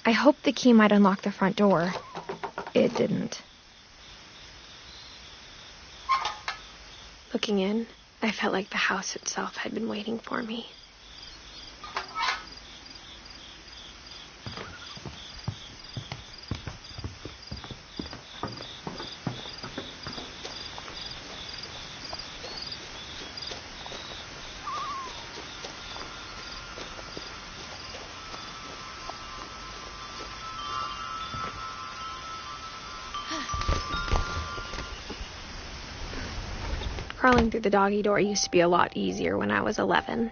I hoped the key might unlock the front door. It didn't. Looking in, I felt like the house itself had been waiting for me. Crawling through the doggy door used to be a lot easier when I was 11.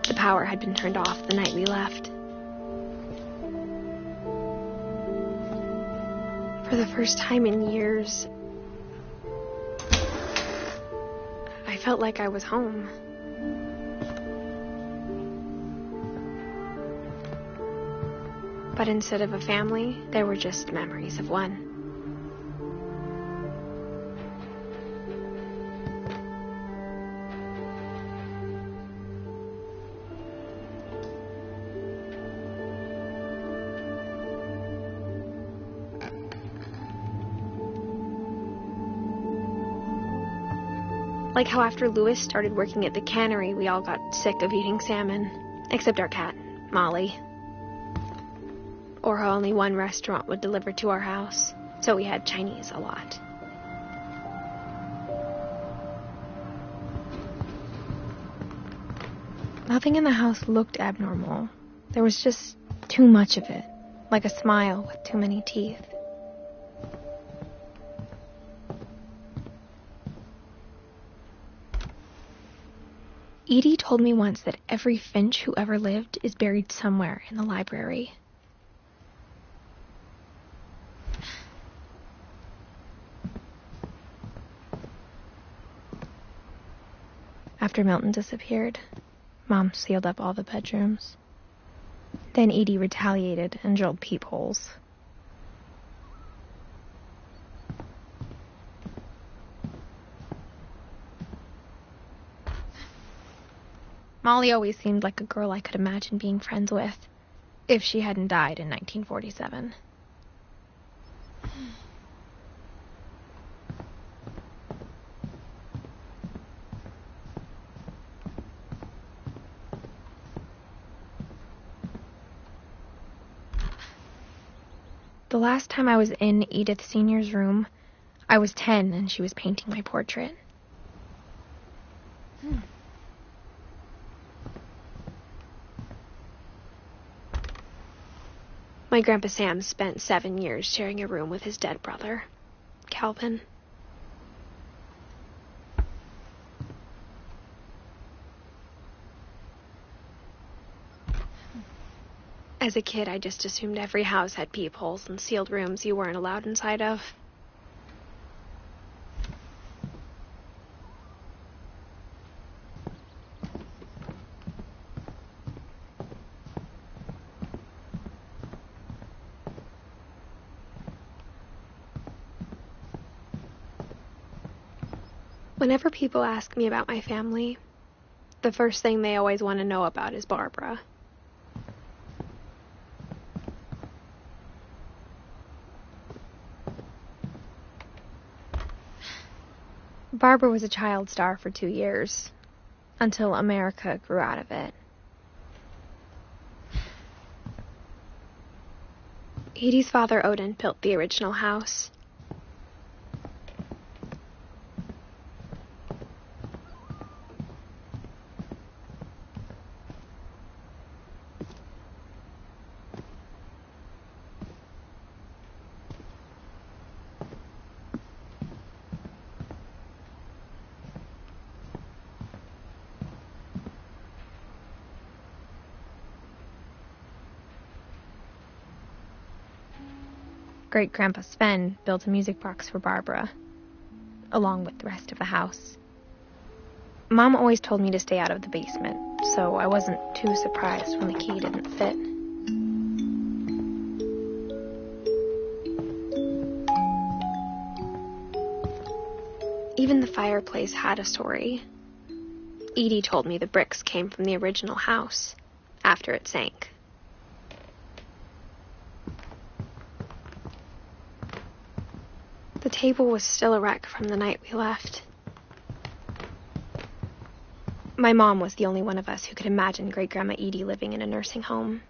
The power had been turned off the night we left. For the first time in years, I felt like I was home. But instead of a family, there were just memories of one. Like how after Louis started working at the cannery, we all got sick of eating salmon, except our cat, Molly. Or how only one restaurant would deliver to our house, so we had Chinese a lot. Nothing in the house looked abnormal. There was just too much of it, like a smile with too many teeth. Edie told me once that every Finch who ever lived is buried somewhere in the library. After Milton disappeared, Mom sealed up all the bedrooms. Then Edie retaliated and drilled peepholes. Molly always seemed like a girl I could imagine being friends with, if she hadn't died in 1947. The last time I was in Edith Sr.'s room, I was 10 and she was painting my portrait. My Grandpa Sam spent 7 years sharing a room with his dead brother, Calvin. As a kid, I just assumed every house had peepholes and sealed rooms you weren't allowed inside of. Whenever people ask me about my family, the first thing they always want to know about is Barbara. Barbara was a child star for 2 years, until America grew out of it. Edie's father, Odin, built the original house. Great-Grandpa Sven built a music box for Barbara, along with the rest of the house. Mom always told me to stay out of the basement, so I wasn't too surprised when the key didn't fit. Even the fireplace had a story. Edie told me the bricks came from the original house after it sank. The table was still a wreck from the night we left. My mom was the only one of us who could imagine Great-Grandma Edie living in a nursing home.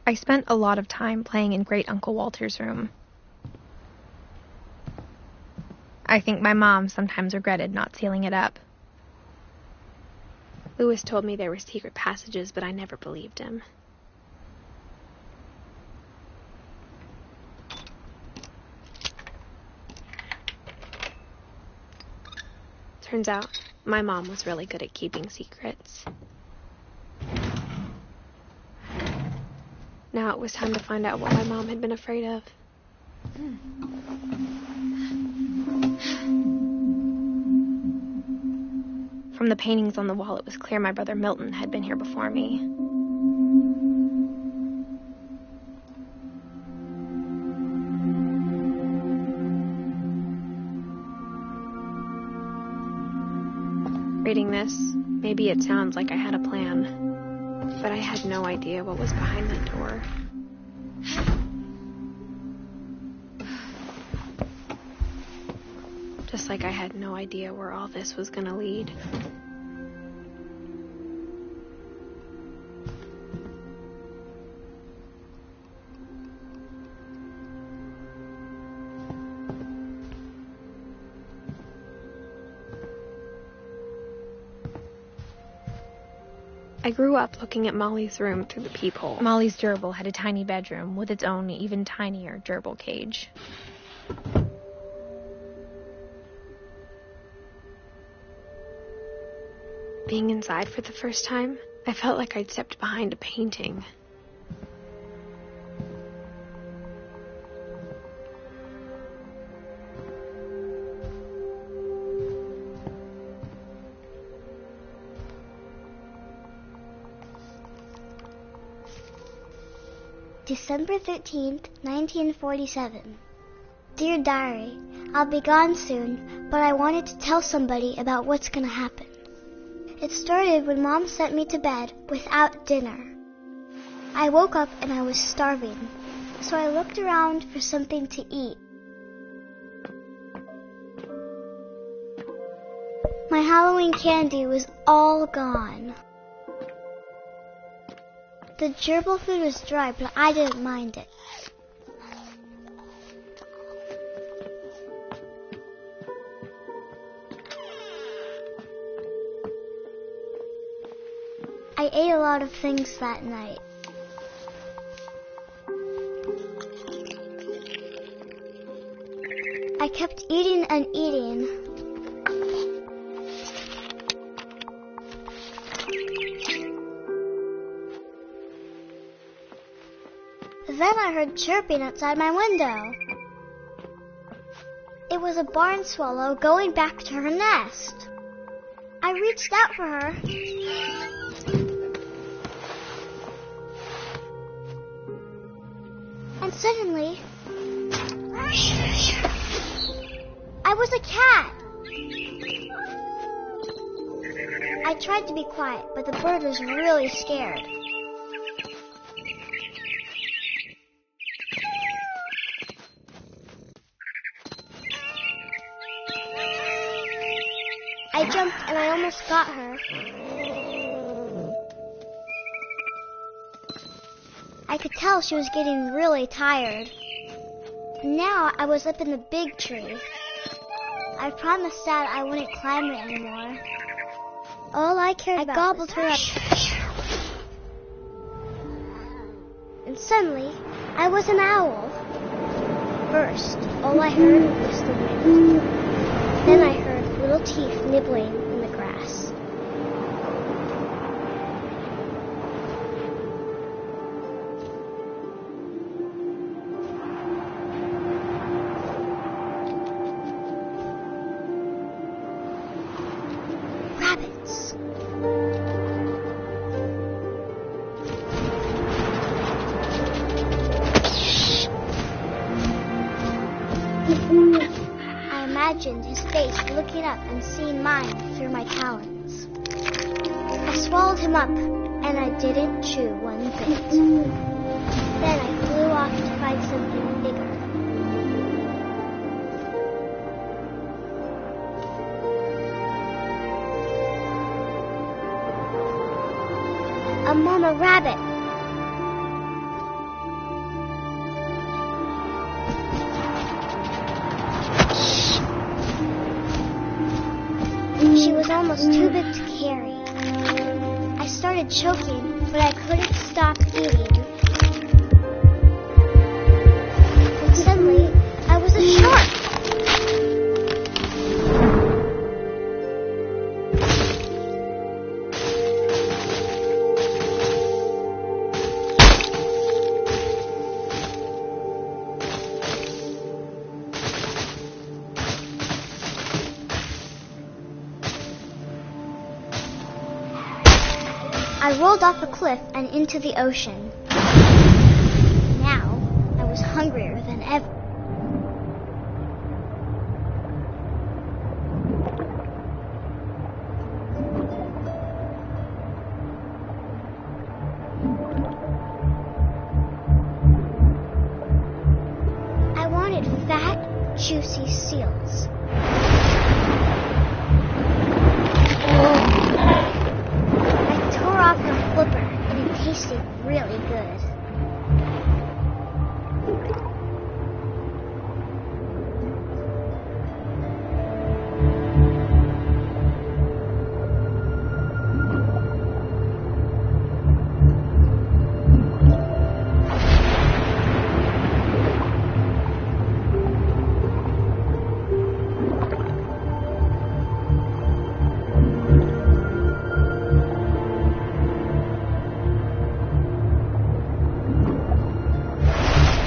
I spent a lot of time playing in Great Uncle Walter's room. I think my mom sometimes regretted not sealing it up. Louis told me there were secret passages, but I never believed him. Turns out, my mom was really good at keeping secrets. Now it was time to find out what my mom had been afraid of. From the paintings on the wall, it was clear my brother Milton had been here before me. Reading this, maybe it sounds like I had a plan. But I had no idea what was behind that door. Just like I had no idea where all this was gonna lead. I grew up looking at Molly's room through the peephole. Molly's gerbil had a tiny bedroom with its own even tinier gerbil cage. Being inside for the first time, I felt like I'd stepped behind a painting. December 13th, 1947. Dear Diary, I'll be gone soon, but I wanted to tell somebody about what's gonna happen. It started when Mom sent me to bed without dinner. I woke up and I was starving, so I looked around for something to eat. My Halloween candy was all gone. The gerbil food was dry, but I didn't mind it. I ate a lot of things that night. I kept eating and eating. Then I heard chirping outside my window. It was a barn swallow going back to her nest. I reached out for her. And suddenly, I was a cat. I tried to be quiet, but the bird was really scared. I jumped and I almost got her. I could tell she was getting really tired. Now I was up in the big tree. I promised Dad I wouldn't climb it anymore. All I cared about gobbled her up. And suddenly, I was an owl. First, all I heard was the wind. Then I heard little teeth nibbling in the grass. Rabbits. I imagined his face looking up and seeing mine through my talons. I swallowed him up, and I didn't chew one bit. Then I flew off to find something bigger. A mama rabbit. She was almost too big to carry. I started choking, but I couldn't stop eating. And suddenly, I was a shark. I rolled off a cliff and into the ocean. Now, I was hungrier than ever. I wanted fat, juicy seals. Off the flipper, and it tasted really good.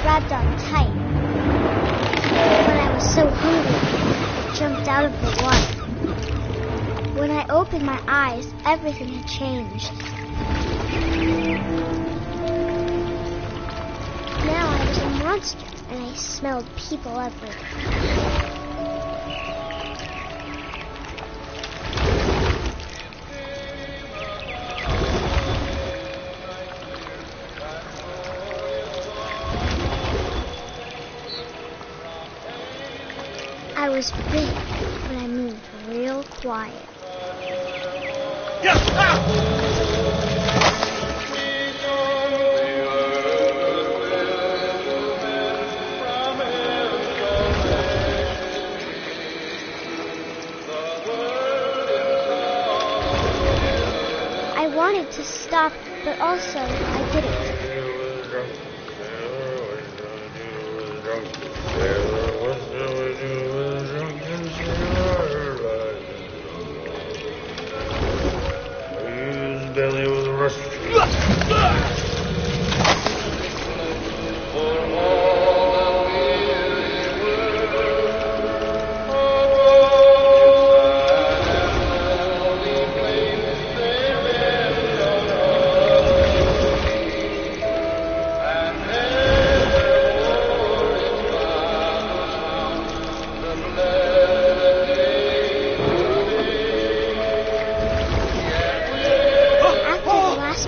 Grabbed on tight. When I was so hungry, I jumped out of the water. When I opened my eyes, everything had changed. Now I was a monster, and I smelled people everywhere. I was big, but I moved real quiet. I wanted to stop, but also I didn't. Belly was rusty.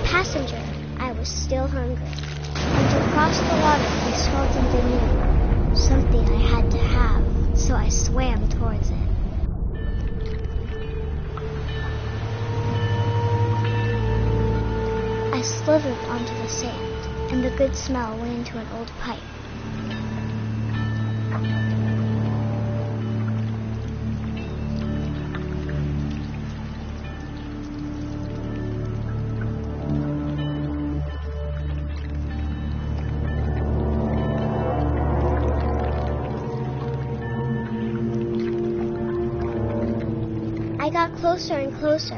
Passenger, I was still hungry. And to cross the water, I swelled into new. Something I had to have, so I swam towards it. I slithered onto the sand, and the good smell went into an old pipe. closer and closer.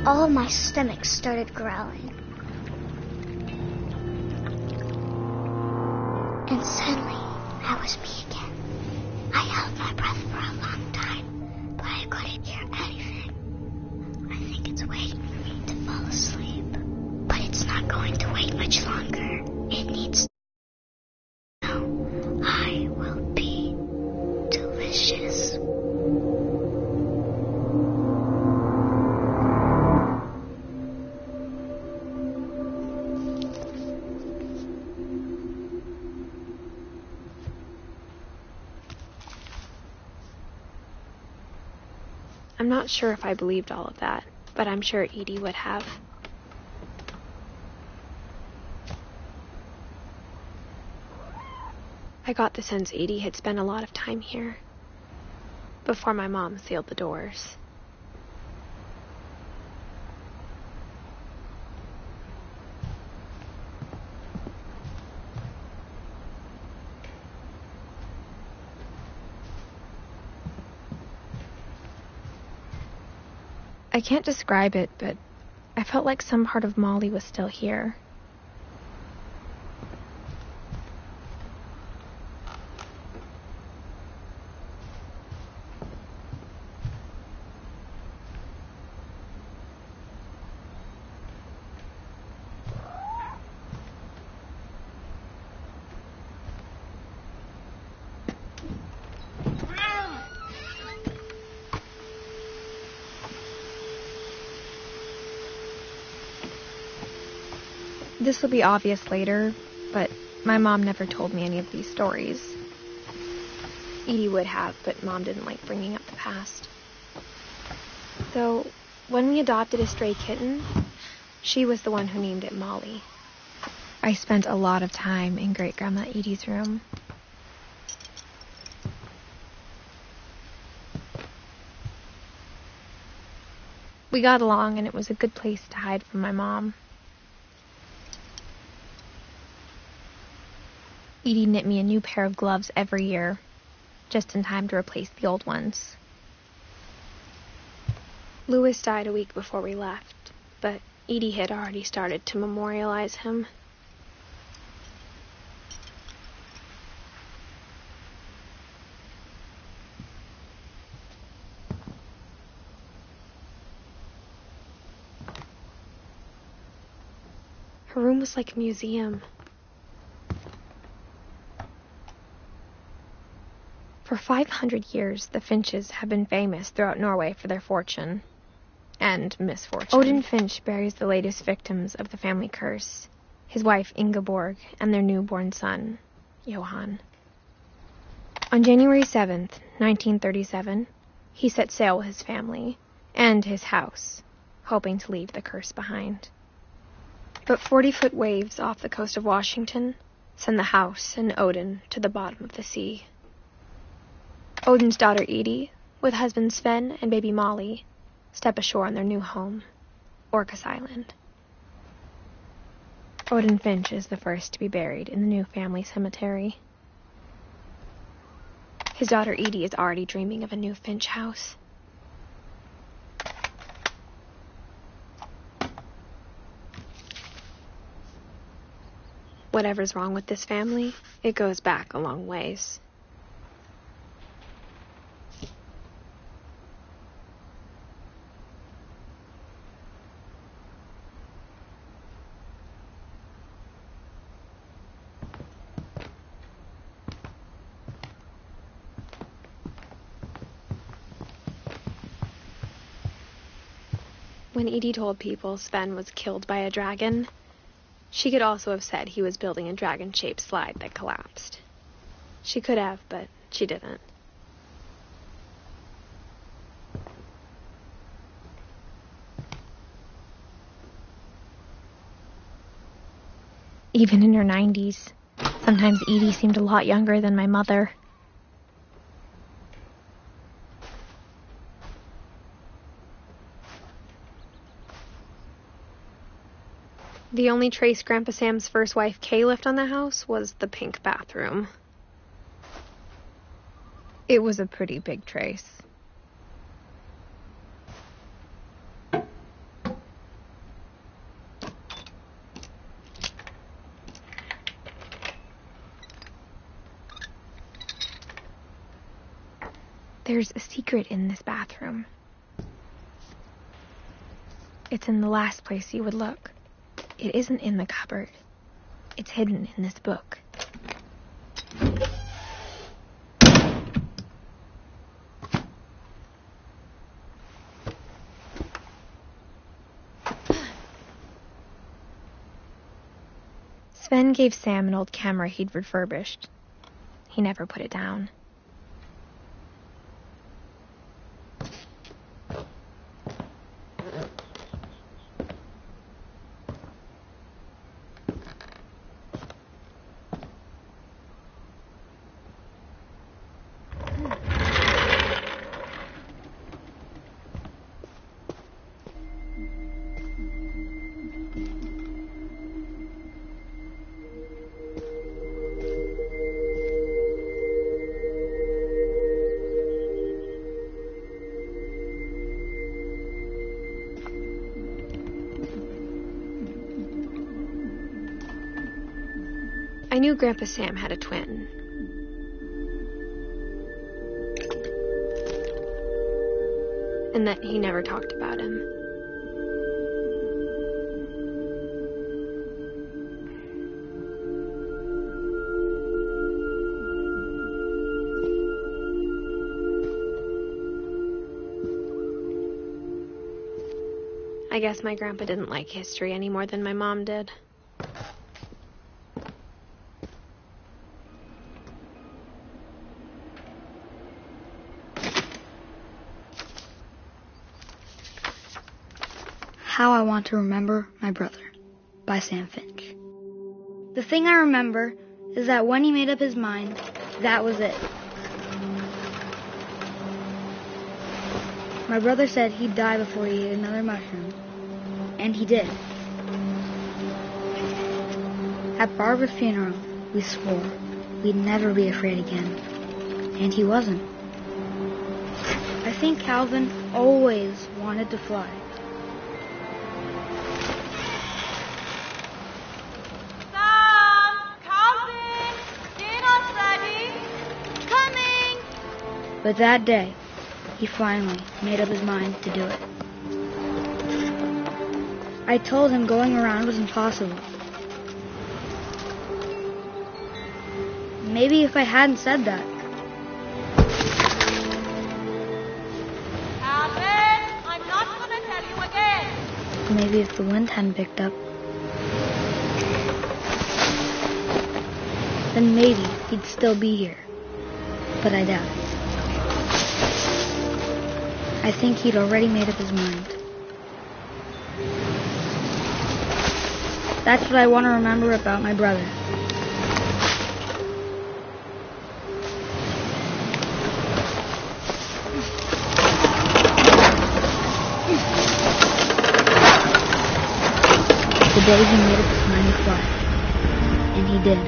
All of my stomach started growling. And suddenly, I was me again. I held my breath for a long time, but I couldn't hear anything. I think it's waiting for me to fall asleep. But it's not going to wait much longer. It needs to know I will be delicious. I'm not sure if I believed all of that, but I'm sure Edie would have. I got the sense Edie had spent a lot of time here, before my mom sealed the doors. I can't describe it, but I felt like some part of Molly was still here. This will be obvious later, but my mom never told me any of these stories. Edie would have, but Mom didn't like bringing up the past. So, when we adopted a stray kitten, she was the one who named it Molly. I spent a lot of time in Great-Grandma Edie's room. We got along, and it was a good place to hide from my mom. Edie knit me a new pair of gloves every year, just in time to replace the old ones. Louis died a week before we left, but Edie had already started to memorialize him. Her room was like a museum. For 500 years, the Finches have been famous throughout Norway for their fortune and misfortune. Odin Finch buries the latest victims of the family curse, his wife Ingeborg and their newborn son, Johan. On January 7th, 1937, he set sail with his family and his house, hoping to leave the curse behind. But 40-foot waves off the coast of Washington send the house and Odin to the bottom of the sea. Odin's daughter Edie, with husband Sven and baby Molly, step ashore on their new home, Orcas Island. Odin Finch is the first to be buried in the new family cemetery. His daughter Edie is already dreaming of a new Finch house. Whatever's wrong with this family, it goes back a long ways. When Edie told people Sven was killed by a dragon, she could also have said he was building a dragon-shaped slide that collapsed. She could have, but she didn't. Even in her 90s, sometimes Edie seemed a lot younger than my mother. The only trace Grandpa Sam's first wife, Kay, left on the house was the pink bathroom. It was a pretty big trace. There's a secret in this bathroom. It's in the last place you would look. It isn't in the cupboard. It's hidden in this book. Sven gave Sam an old camera he'd refurbished. He never put it down. I knew Grandpa Sam had a twin. And that he never talked about him. I guess my grandpa didn't like history any more than my mom did. How I Want to Remember My Brother by Sam Finch. The thing I remember is that when he made up his mind, that was it. My brother said he'd die before he ate another mushroom, and he did. At Barbara's funeral, we swore we'd never be afraid again, and he wasn't. I think Calvin always wanted to fly. But that day, he finally made up his mind to do it. I told him going around was impossible. Maybe if I hadn't said that. Alvin, I'm not going to tell you again. Maybe if the wind hadn't picked up. Then maybe he'd still be here. But I doubt it. I think he'd already made up his mind. That's what I want to remember about my brother. The day he made up his mind to fly. And he did.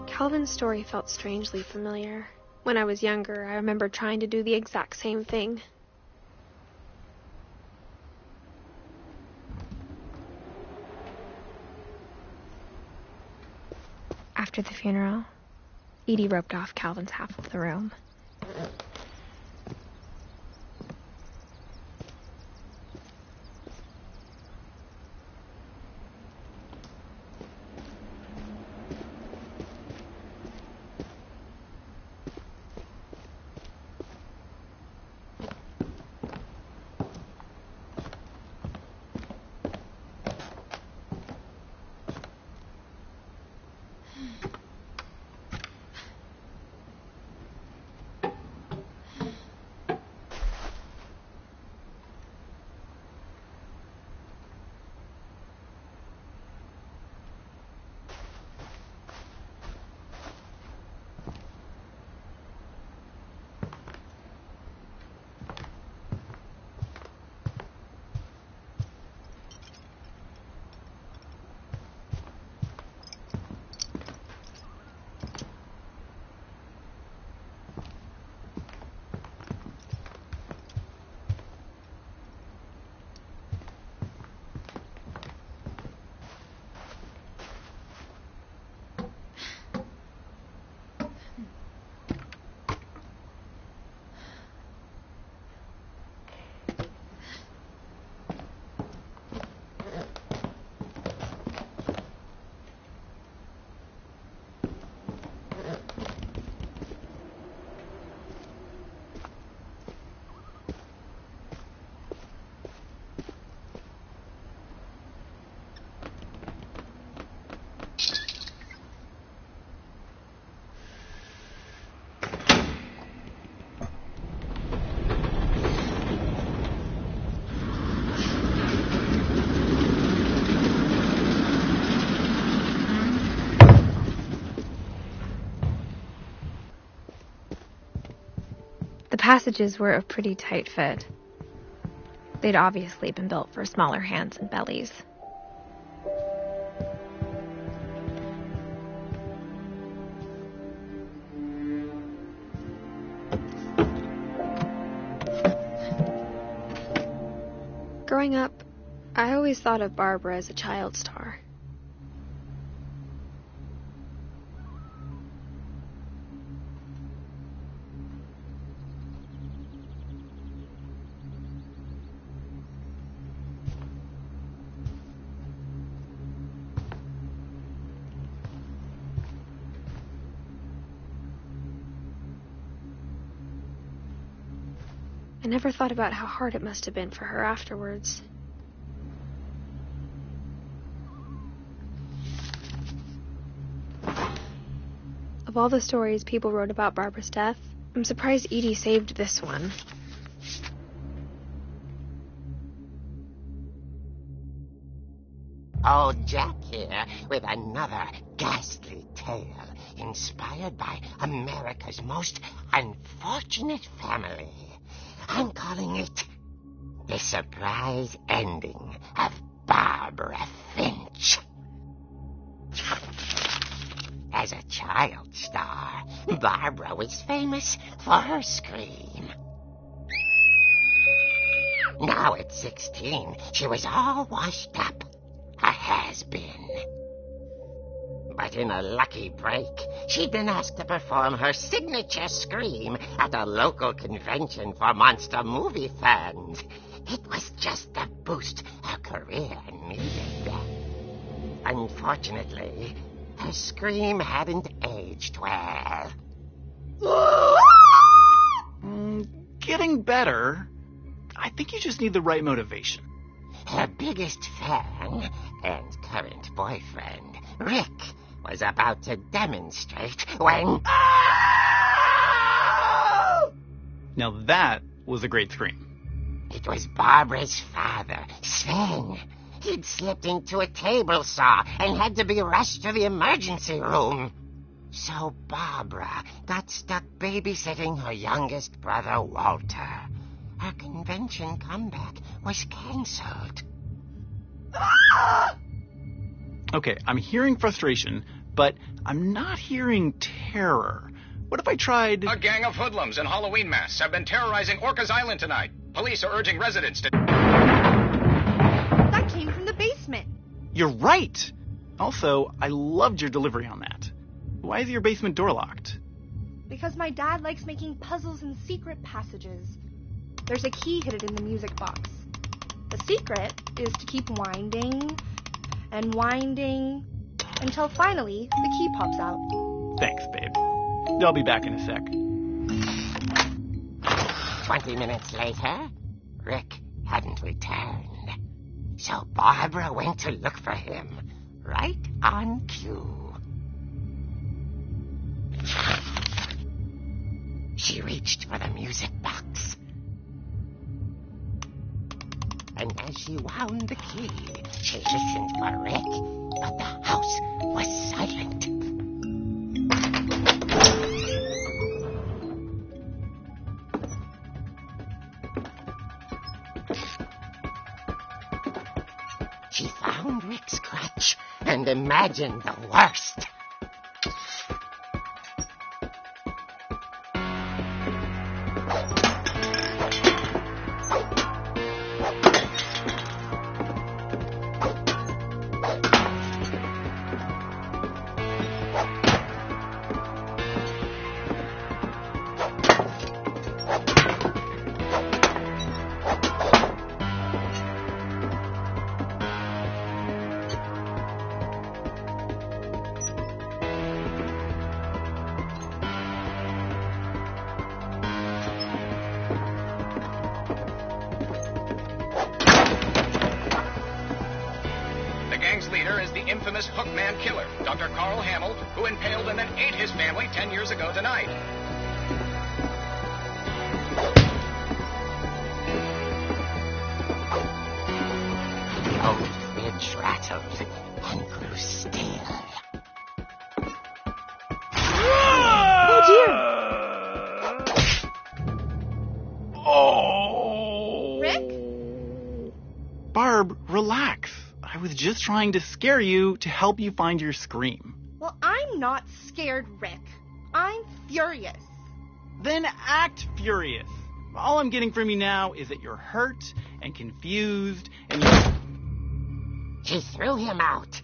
Calvin's story felt strangely familiar. When I was younger, I remember trying to do the exact same thing. After the funeral, Edie roped off Calvin's half of the room. The passages were a pretty tight fit. They'd obviously been built for smaller hands and bellies. Growing up, I always thought of Barbara as a child star. I never thought about how hard it must have been for her afterwards. Of all the stories people wrote about Barbara's death, I'm surprised Edie saved this one. Old Jack here with another ghastly tale inspired by America's most unfortunate family. I'm calling it The Surprise Ending of Barbara Finch. As a child star, Barbara was famous for her scream. Now at 16, she was all washed up, a has-been. But in a lucky break, she'd been asked to perform her signature scream at a local convention for monster movie fans. It was just the boost her career needed. Unfortunately, her scream hadn't aged well. Getting better. I think you just need the right motivation. Her biggest fan and current boyfriend, Rick, was about to demonstrate when... Now that was a great scream. It was Barbara's father, Sven. He'd slipped into a table saw and had to be rushed to the emergency room. So Barbara got stuck babysitting her youngest brother, Walter. Her convention comeback was canceled. Okay, I'm hearing frustration, but I'm not hearing terror. What if I tried... A gang of hoodlums in Halloween masks have been terrorizing Orcas Island tonight. Police are urging residents to... That came from the basement. You're right! Also, I loved your delivery on that. Why is your basement door locked? Because my dad likes making puzzles and secret passages. There's a key hidden in the music box. The secret is to keep winding and winding until finally the key pops out. Thanks, babe. I'll be back in a sec. 20 minutes later, Rick hadn't returned. So Barbara went to look for him, right on cue. She reached for the music box. And as she wound the key, she listened for Rick, but the house was silent. She found Rick's crutch and imagined the worst. Infamous Hookman killer, Dr. Carl Hamill, who impaled and then ate his family 10 years ago tonight. The old fridge rattled and grew still. Oh dear! Barb, relax. I was just trying to scare you to help you find your scream. Well, I'm not scared, Rick. I'm furious. Then act furious. All I'm getting from you now is that you're hurt and confused and She threw him out,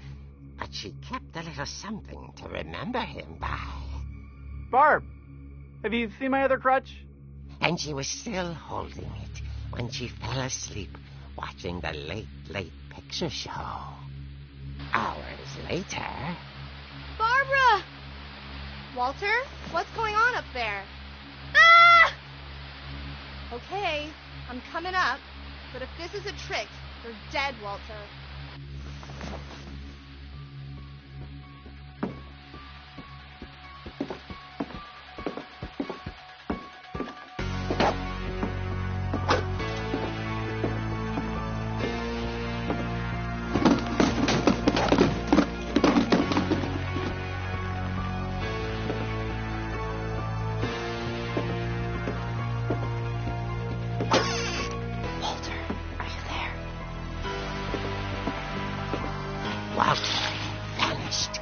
but she kept a little something to remember him by. Barb, have you seen my other crutch? And she was still holding it when she fell asleep watching the late picture show. Hours later... Barbara! Walter, what's going on up there? Ah! Okay, I'm coming up, but if this is a trick, you're dead, Walter. Walter vanished,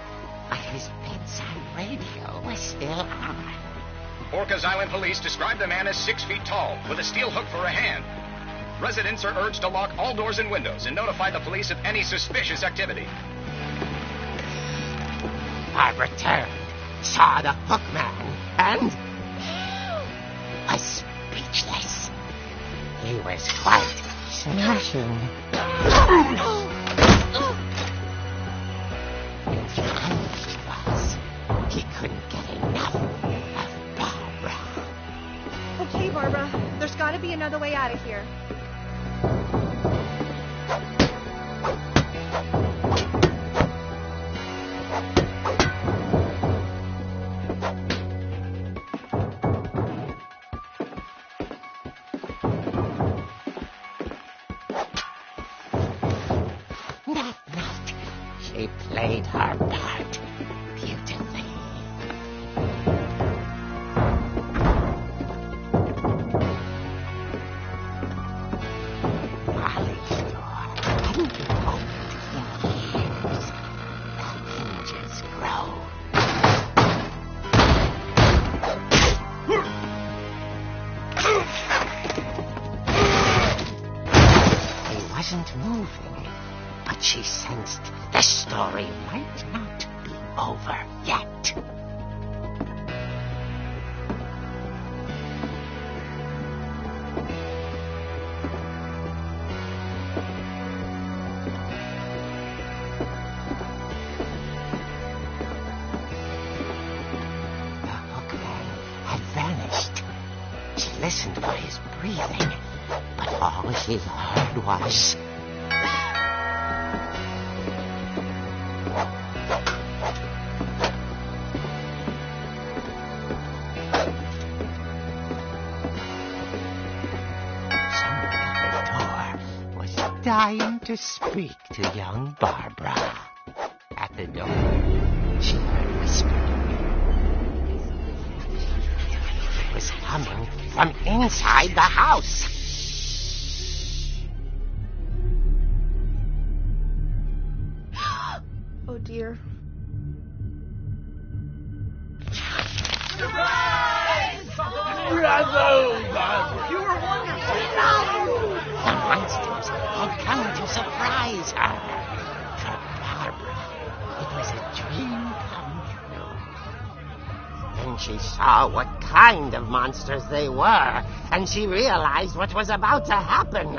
but his bedside radio was still on. Orcas Island police describe the man as 6 feet tall, with a steel hook for a hand. Residents are urged to lock all doors and windows and notify the police of any suspicious activity. Barbara turned, saw the hook man, and was speechless. He was quite smashing. He couldn't get enough of Barbara. Okay, Barbara, there's got to be another way out of here. That night, she played her part beautifully. Molly's door hadn't been opened in years. The hinges groaned. He wasn't moving, but she sensed the story might not be over yet. The hookman had vanished. She listened for his breathing, but all she heard was... Someone at the door was dying to speak to young Barbara. At the door, she heard whispering. It was coming from inside the house. Oh, dear. The monsters had come to surprise her. For Barbara, it was a dream come true. Then she saw what kind of monsters they were, and she realized what was about to happen.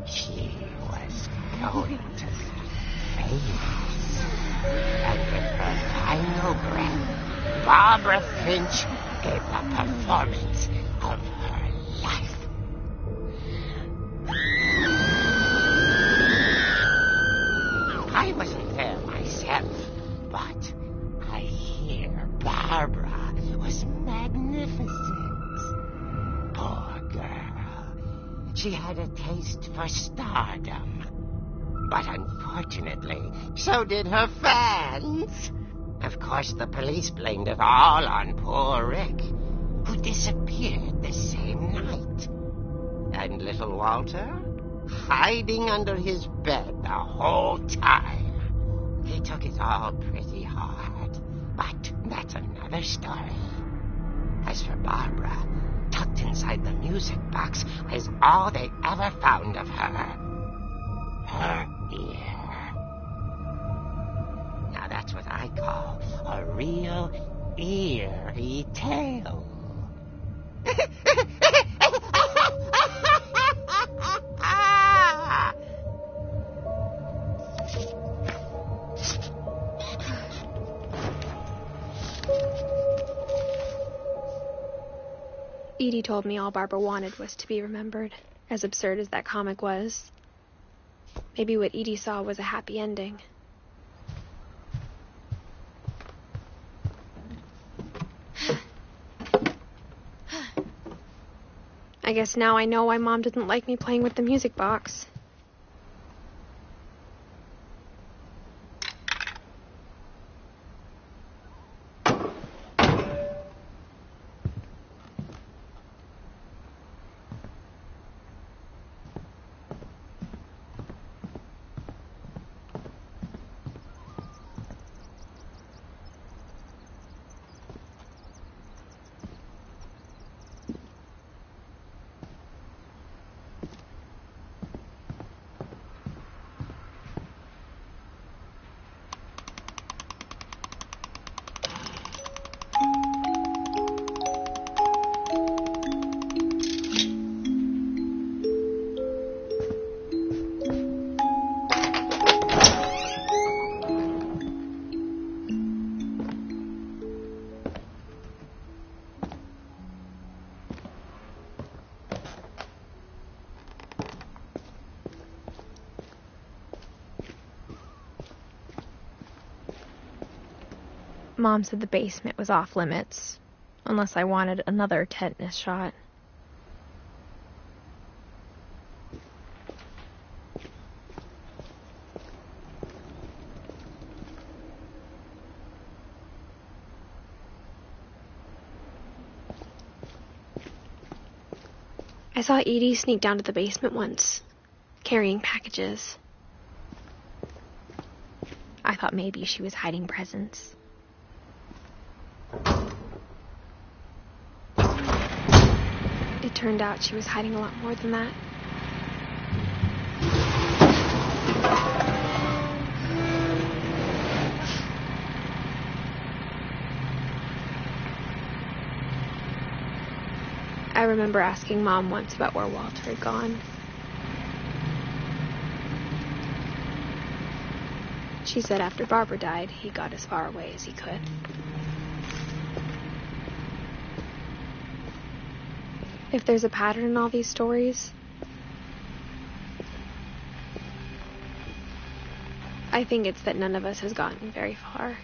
She was going to be famous. And with her final breath, Barbara Finch gave the performance of her life. I wasn't there myself, but I hear Barbara was magnificent. Poor girl. She had a taste for stardom. But unfortunately, so did her fans. Of course, the police blamed it all on poor Rick, who disappeared the same night. And little Walter? hiding under his bed the whole time. He took it all pretty hard, but that's another story. As for Barbara, tucked inside the music box was all they ever found of her. Her ear. Now that's what I call a real eerie tale. Edie told me all Barbara wanted was to be remembered, as absurd as that comic was. Maybe what Edie saw was a happy ending. I guess now I know why Mom didn't like me playing with the music box. Mom said the basement was off limits, unless I wanted another tetanus shot. I saw Edie sneak down to the basement once, carrying packages. I thought maybe she was hiding presents. It turned out she was hiding a lot more than that. I remember asking Mom once about where Walter had gone. She said after Barbara died, he got as far away as he could. If there's a pattern in all these stories, I think it's that none of us has gotten very far.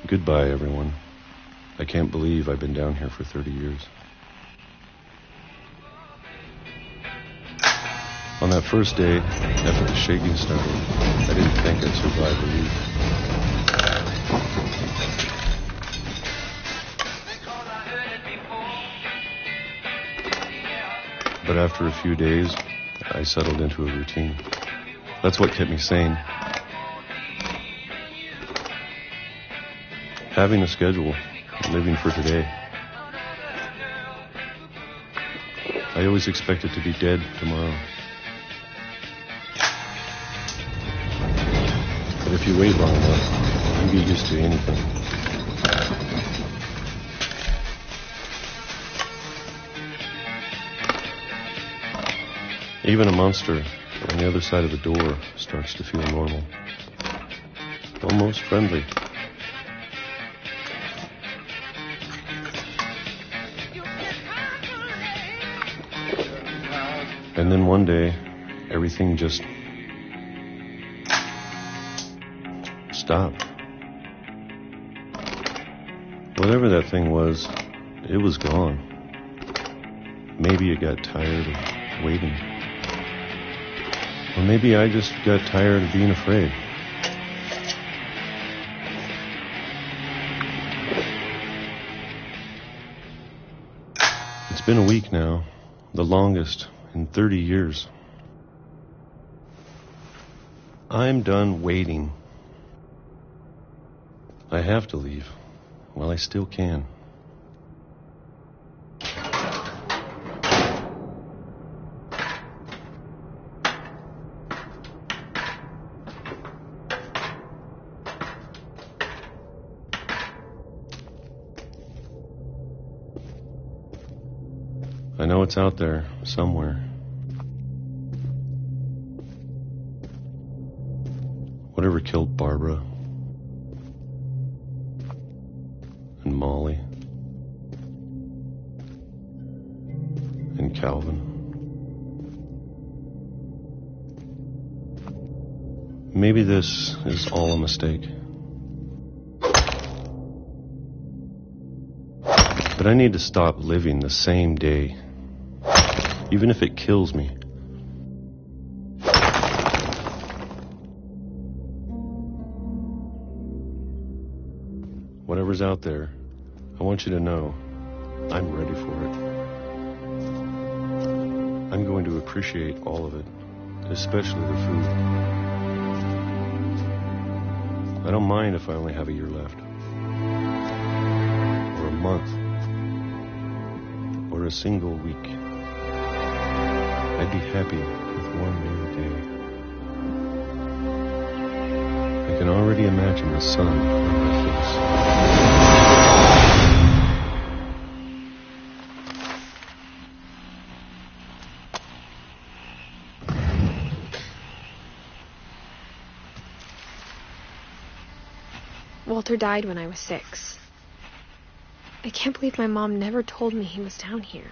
Goodbye, everyone. I can't believe I've been down here for 30 years. On that first day, after the shaking started, I didn't think I'd survive a week. But after a few days, I settled into a routine. That's what kept me sane. Having a schedule, living for today. I always expected to be dead tomorrow. But if you wait long enough, you get used to anything. Even a monster on the other side of the door starts to feel normal. Almost friendly. And then one day, everything just stopped. Whatever that thing was, it was gone. Maybe it got tired of waiting. Or maybe I just got tired of being afraid. It's been a week now, the longest in 30 years. I'm done waiting. I have to leave while I still can. I know it's out there somewhere. Whatever killed Barbara and Molly and Calvin. Maybe this is all a mistake. But I need to stop living the same day, even if it kills me. Whatever's out there, I want you to know I'm ready for it. I'm going to appreciate all of it, especially the food. I don't mind if I only have a year left, or a month, or a single week. I'd be happy with one new day. I can already imagine the sun on my face. Walter died when I was 6. I can't believe my mom never told me he was down here.